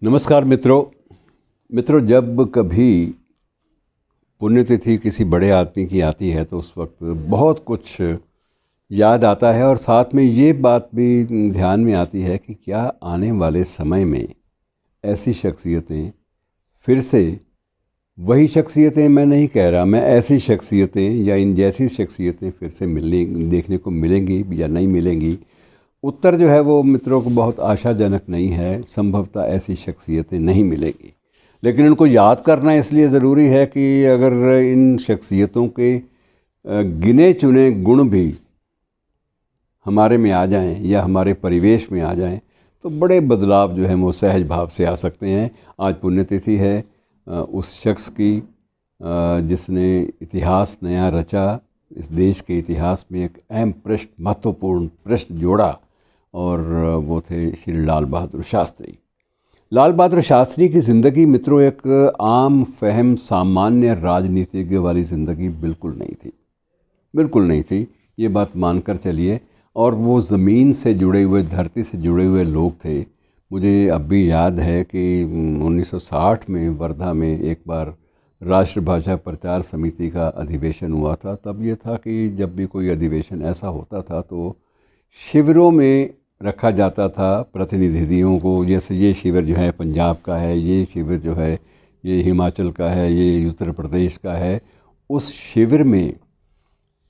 नमस्कार मित्रों, जब कभी पुण्यतिथि किसी बड़े आदमी की आती है तो उस वक्त बहुत कुछ याद आता है और साथ में ये बात भी ध्यान में आती है कि क्या आने वाले समय में ऐसी शख्सियतें फिर से वही शख्सियतें, मैं नहीं कह रहा, मैं ऐसी शख्सियतें या इन जैसी शख्सियतें फिर से मिलने देखने को मिलेंगी या नहीं मिलेंगी। उत्तर जो है वो मित्रों को बहुत आशाजनक नहीं है। संभवतः ऐसी शख्सियतें नहीं मिलेंगी, लेकिन इनको याद करना इसलिए ज़रूरी है कि अगर इन शख्सियतों के गिने चुने गुण भी हमारे में आ जाएं या हमारे परिवेश में आ जाएं तो बड़े बदलाव जो है वो सहज भाव से आ सकते हैं। आज पुण्यतिथि है उस शख्स की जिसने इतिहास नया रचा, इस देश के इतिहास में एक अहम पृष्ठ, महत्वपूर्ण पृष्ठ जोड़ा, और वो थे श्री लाल बहादुर शास्त्री। लाल बहादुर शास्त्री की ज़िंदगी मित्रों एक आम फहम सामान्य राजनीतिज्ञ वाली ज़िंदगी बिल्कुल नहीं थी, बिल्कुल नहीं थी, ये बात मानकर चलिए। और वो ज़मीन से जुड़े हुए, धरती से जुड़े हुए लोग थे। मुझे अब भी याद है कि 1960 में वर्धा में एक बार राष्ट्रभाषा प्रचार समिति का अधिवेशन हुआ था। तब ये था कि जब भी कोई अधिवेशन ऐसा होता था तो शिविरों में रखा जाता था प्रतिनिधियों को। जैसे ये शिविर जो है पंजाब का है, ये शिविर जो है ये हिमाचल का है, ये उत्तर प्रदेश का है। उस शिविर में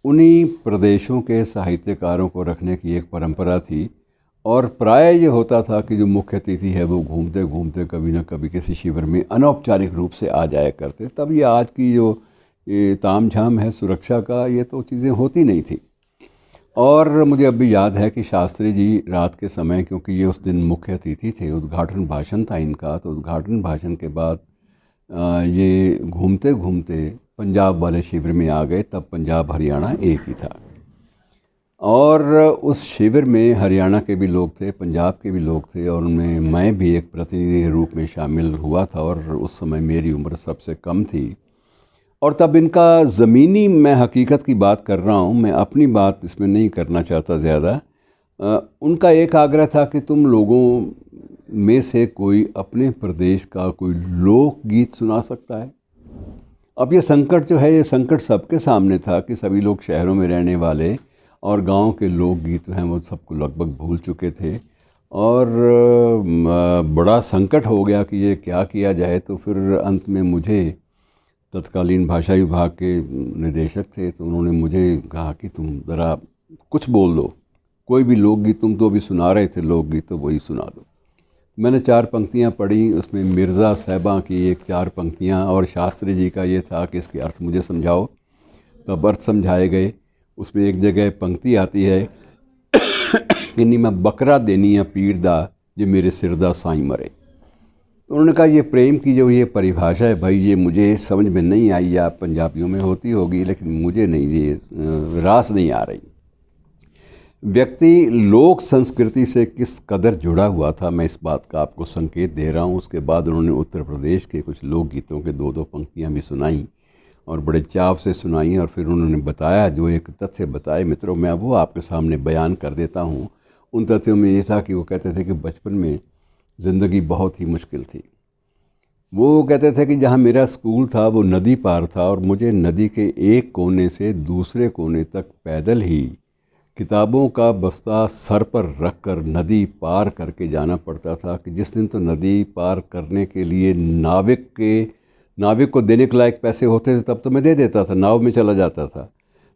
उन्हीं प्रदेशों के साहित्यकारों को रखने की एक परंपरा थी और प्राय ये होता था कि जो मुख्य अतिथि है वो घूमते घूमते कभी न कभी किसी शिविर में अनौपचारिक रूप से आ जाया करते। तब ये आज की जो ये ताम झाम है सुरक्षा का, ये तो चीज़ें होती नहीं थी। और मुझे अब भी याद है कि शास्त्री जी रात के समय, क्योंकि ये उस दिन मुख्य अतिथि थे, उद्घाटन भाषण था इनका, तो उद्घाटन भाषण के बाद ये घूमते घूमते पंजाब वाले शिविर में आ गए। तब पंजाब हरियाणा एक ही था और उस शिविर में हरियाणा के भी लोग थे, पंजाब के भी लोग थे, और उनमें मैं भी एक प्रतिनिधि के रूप में शामिल हुआ था। और उस समय मेरी उम्र सबसे कम थी। और तब इनका ज़मीनी, मैं हकीकत की बात कर रहा हूँ, मैं अपनी बात इसमें नहीं करना चाहता ज़्यादा। उनका एक आग्रह था कि तुम लोगों में से कोई अपने प्रदेश का कोई लोकगीत सुना सकता है। अब ये संकट जो है, ये संकट सबके सामने था कि सभी लोग शहरों में रहने वाले और गांव के लोकगीत हैं वो सबको लगभग भूल चुके थे। और बड़ा संकट हो गया कि ये क्या किया जाए। तो फिर अंत में मुझे, तत्कालीन भाषा विभाग के निदेशक थे, तो उन्होंने मुझे कहा कि तुम ज़रा कुछ बोल दो, कोई भी लोकगीत, तुम तो अभी सुना रहे थे लोकगीत, तो वही सुना दो। मैंने 4 पंक्तियाँ पढ़ी, उसमें मिर्ज़ा साहबा की एक 4 पंक्तियाँ और शास्त्री जी का ये था कि इसके अर्थ मुझे समझाओ। तब अर्थ समझाए गए। उसमें एक जगह पंक्ति आती है कि नी मैं बकरा देनी या पीर दा जे मेरे सिर दा साईं मरे। तो उन्होंने कहा ये प्रेम की जो ये परिभाषा है भाई, ये मुझे समझ में नहीं आई, या पंजाबियों में होती होगी लेकिन मुझे नहीं, ये रास नहीं आ रही। व्यक्ति लोक संस्कृति से किस कदर जुड़ा हुआ था, मैं इस बात का आपको संकेत दे रहा हूँ। उसके बाद उन्होंने उत्तर प्रदेश के कुछ लोकगीतों के 2-2 पंक्तियाँ भी सुनाई और बड़े चाव से सुनाई। और फिर उन्होंने बताया, जो एक तथ्य बताए मित्रों, मैं वो आपके सामने बयान कर देता हूँ। उन तथ्यों में ये था कि वो कहते थे कि बचपन में ज़िंदगी बहुत ही मुश्किल थी। वो कहते थे कि जहाँ मेरा स्कूल था वो नदी पार था और मुझे नदी के एक कोने से दूसरे कोने तक पैदल ही किताबों का बस्ता सर पर रख कर नदी पार करके जाना पड़ता था। कि जिस दिन तो नदी पार करने के लिए नाविक को देने के लायक पैसे होते थे तब तो मैं दे देता था, नाव में चला जाता था।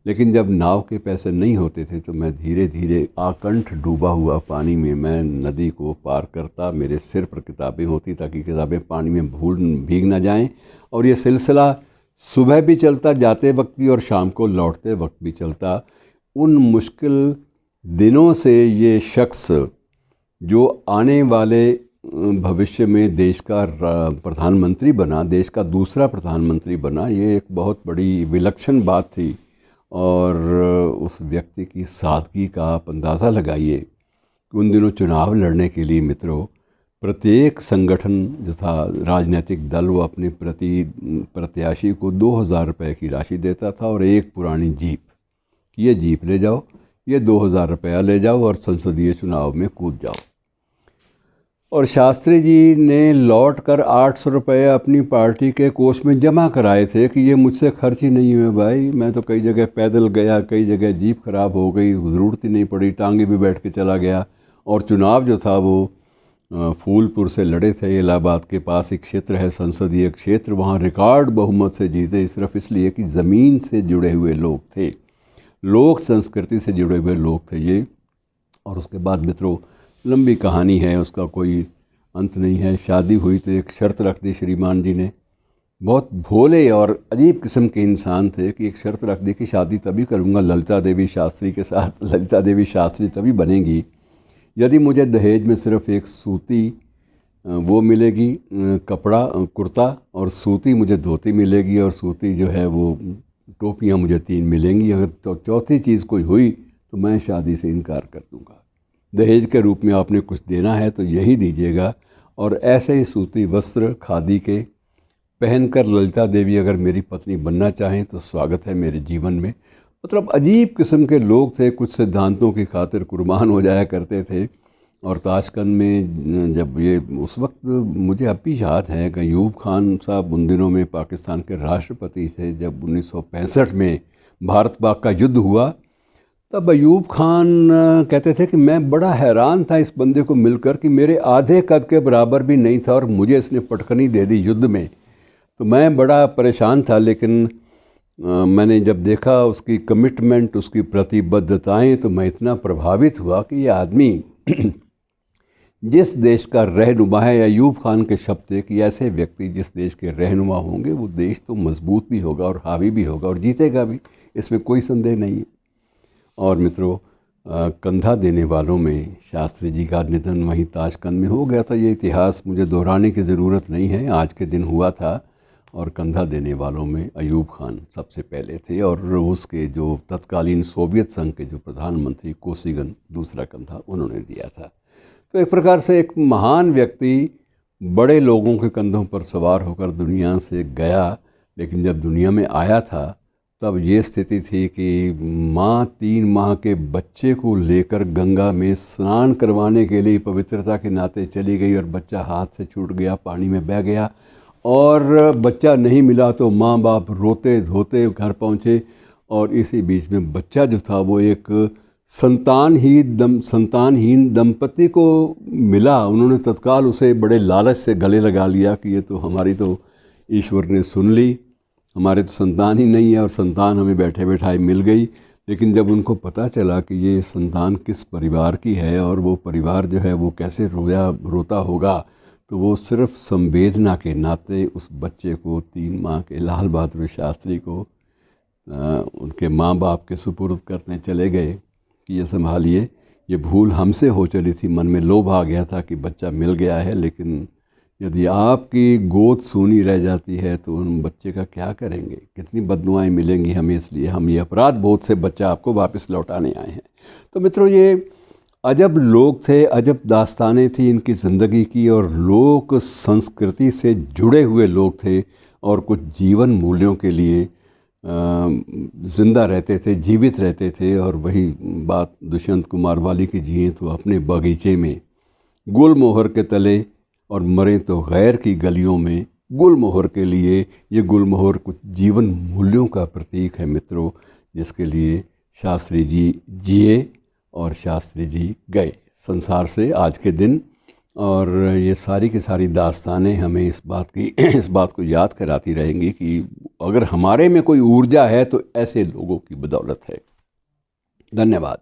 लेकिन जब नाव के पैसे नहीं होते थे तो मैं धीरे धीरे आकंठ डूबा हुआ पानी में मैं नदी को पार करता। मेरे सिर पर किताबें होती ताकि किताबें पानी में भीग ना जाएं। और ये सिलसिला सुबह भी चलता, जाते वक्त भी, और शाम को लौटते वक्त भी चलता। उन मुश्किल दिनों से ये शख्स जो आने वाले भविष्य में देश का प्रधानमंत्री बना, देश का दूसरा प्रधानमंत्री बना, ये एक बहुत बड़ी विलक्षण बात थी। और उस व्यक्ति की सादगी का आप अंदाज़ा लगाइए कि उन दिनों चुनाव लड़ने के लिए मित्रों प्रत्येक संगठन जो था, राजनीतिक दल, वो अपने प्रत्याशी को 2000 रुपये की राशि देता था और एक पुरानी जीप, ये जीप ले जाओ, ये 2000 रुपया ले जाओ और संसदीय चुनाव में कूद जाओ। और शास्त्री जी ने लौट कर 800 रुपये अपनी पार्टी के कोष में जमा कराए थे कि ये मुझसे खर्च ही नहीं हुए भाई, मैं तो कई जगह पैदल गया, कई जगह जीप खराब हो गई, ज़रूरत ही नहीं पड़ी, टांगे भी बैठ के चला गया। और चुनाव जो था वो फूलपुर से लड़े थे, इलाहाबाद के पास एक क्षेत्र है संसदीय क्षेत्र, वहाँ रिकॉर्ड बहुमत से जीते, सिर्फ इसलिए कि ज़मीन से जुड़े हुए लोग थे, लोक संस्कृति से जुड़े हुए लोग थे ये। और उसके बाद मित्रों लंबी कहानी है, उसका कोई अंत नहीं है। शादी हुई तो एक शर्त रख दी श्रीमान जी ने, बहुत भोले और अजीब किस्म के इंसान थे कि एक शर्त रख दी कि शादी तभी करूँगा ललिता देवी शास्त्री के साथ, ललिता देवी शास्त्री तभी बनेगी यदि मुझे दहेज में सिर्फ एक सूती वो मिलेगी, कपड़ा कुर्ता, और सूती मुझे धोती मिलेगी, और सूती जो है वो टोपियाँ मुझे 3 मिलेंगी। अगर तो चौथी चीज़ कोई हुई तो मैं शादी से इनकार कर दूँगा। दहेज के रूप में आपने कुछ देना है तो यही दीजिएगा। और ऐसे ही सूती वस्त्र खादी के पहनकर ललिता देवी अगर मेरी पत्नी बनना चाहें तो स्वागत है मेरे जीवन में। मतलब अजीब किस्म के लोग थे, कुछ सिद्धांतों की खातिर कुर्बान हो जाया करते थे। और ताशकंद में जब ये उस वक्त मुझे अब भी याद है कि अयूब खान साहब उन दिनों में पाकिस्तान के राष्ट्रपति थे, जब 1965 में भारत पाक का युद्ध हुआ, तब अयूब खान कहते थे कि मैं बड़ा हैरान था इस बंदे को मिलकर कि मेरे आधे कद के बराबर भी नहीं था और मुझे इसने पटखनी दे दी युद्ध में। तो मैं बड़ा परेशान था, लेकिन मैंने जब देखा उसकी कमिटमेंट, उसकी प्रतिबद्धताएं, तो मैं इतना प्रभावित हुआ कि ये आदमी जिस देश का रहनुमा है, अयूब खान के शब्द थे कि ऐसे व्यक्ति जिस देश के रहनुमा होंगे वो देश तो मजबूत भी होगा और हावी भी होगा और जीतेगा भी, इसमें कोई संदेह नहीं है। और मित्रों कंधा देने वालों में शास्त्री जी का निधन वहीं ताशकंद में हो गया था। ये इतिहास मुझे दोहराने की ज़रूरत नहीं है, आज के दिन हुआ था। और कंधा देने वालों में अयूब खान सबसे पहले थे, और रूस के जो तत्कालीन सोवियत संघ के जो प्रधानमंत्री कोसिगिन दूसरा कंधा उन्होंने दिया था। तो एक प्रकार से एक महान व्यक्ति बड़े लोगों के कंधों पर सवार होकर दुनिया से गया, लेकिन जब दुनिया में आया था तब ये स्थिति थी कि माँ 3 माह के बच्चे को लेकर गंगा में स्नान करवाने के लिए पवित्रता के नाते चली गई, और बच्चा हाथ से छूट गया, पानी में बह गया, और बच्चा नहीं मिला तो माँ बाप रोते धोते घर पहुँचे। और इसी बीच में बच्चा जो था वो एक संतानहीन दंपति को मिला। उन्होंने तत्काल उसे बड़े लालच से गले लगा लिया कि ये तो हमारी तो ईश्वर ने सुन ली, हमारे तो संतान ही नहीं है, और संतान हमें बैठे बैठाए मिल गई। लेकिन जब उनको पता चला कि ये संतान किस परिवार की है और वो परिवार जो है वो कैसे रोता होगा, तो वो सिर्फ संवेदना के नाते उस बच्चे को 3 माह के लाल बहादुर शास्त्री को उनके माँ बाप के सुपुर्द करने चले गए कि ये संभालिए, ये भूल हमसे हो चली थी, मन में लोभ आ गया था कि बच्चा मिल गया है, लेकिन यदि आपकी गोद सूनी रह जाती है तो उन बच्चे का क्या करेंगे, कितनी बददुआएं मिलेंगी हमें, इसलिए हम ये अपराध बोध से बच्चा आपको वापस लौटाने आए हैं। तो मित्रों ये अजब लोग थे, अजब दास्तानें थी इनकी ज़िंदगी की, और लोक संस्कृति से जुड़े हुए लोग थे, और कुछ जीवन मूल्यों के लिए ज़िंदा रहते थे, जीवित रहते थे। और वही बात दुष्यंत कुमार वाली की जिए तो अपने बगीचे में गुलमोहर के तले और मरे तो गैर की गलियों में, गुलमोहर के लिए ये गुलमोहर कुछ जीवन मूल्यों का प्रतीक है मित्रों, जिसके लिए शास्त्री जी जिए और शास्त्री जी गए संसार से आज के दिन। और ये सारी की सारी दास्तानें हमें इस बात को याद कराती रहेंगी कि अगर हमारे में कोई ऊर्जा है तो ऐसे लोगों की बदौलत है। धन्यवाद।